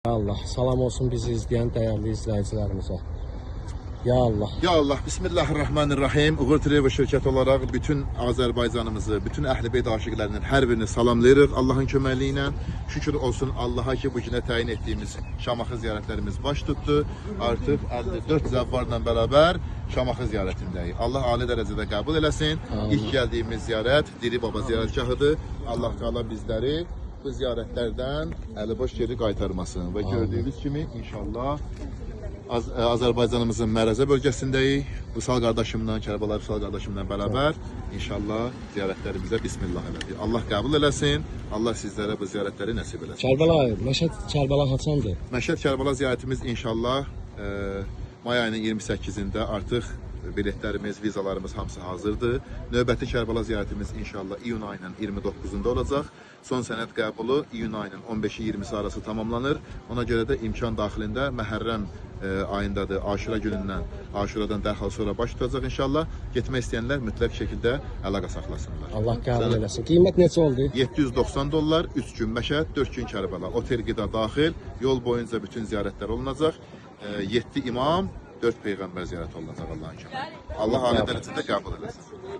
Ya Allah, salam olsun bizi izleyen değerli izleyicilerimize. Ya Allah. Ya Allah, Bismillahirrahmanirrahim. Uğur Travel şirketi olarak bütün Azerbaycanımızı, bütün Əhl-i Beyt aşıqlarının hər birini salamlayırıq Allah'ın köməkliyi. Şükür olsun Allah'a ki bu günə təyin etdiyimiz Şamaxı ziyarətlərimiz baş tuttu. Artıq 54 zəvvarla beraber Şamaxı ziyarətindəyik. Allah ali dərəcədə qəbul eləsin. İlk gəldiyimiz ziyarət Diri Baba ziyarətgahıdır. Allah Teala bizləri bu ziyarətlərdən əliboş geri qaytarmasın. Və gördüyünüz kimi inşallah Azerbaycanımızın Mərəzə bölgəsindəyik. Vüsal qardaşımla, Kərbəlayı Vüsal qardaşımla beraber inşallah ziyarətlərimizə bismillah elədik. Allah qəbul eləsin. Allah sizlərə bu ziyarətləri nəsib eləsin. Kərbəlayı, Məşəd Kərbəla haçandır? Məşəd Kərbəla ziyarətimiz inşallah may ayının 28-də artıq biletlərimiz, vizalarımız hamısı hazırdır. Növbəti Kərbəla ziyarətimiz inşallah iyun ayının 29-unda olacaq. Son sənəd qəbulu iyun ayının 15-20-si arası tamamlanır. Ona görə də imkan daxilində Məhərrəm ayındadır. Aşura günündən, Aşuradan dərhal sonra baş tutacaq inşallah. Getmək istəyənlər mütləq şəkildə əlaqə saxlasınlar. Allah qəbul eləsin. Qiymət neçə oldu? $790, 3 gün Məşəd, 4 gün Kərbəla. Otel qida daxil, yol boyunca bütün ziyarətlər olunacaq. 7 imam, 4 peyğəmbər ziyarəti olunacaq Allah'ın köməyi. Allah ali dərəcədə qəbul eləsin.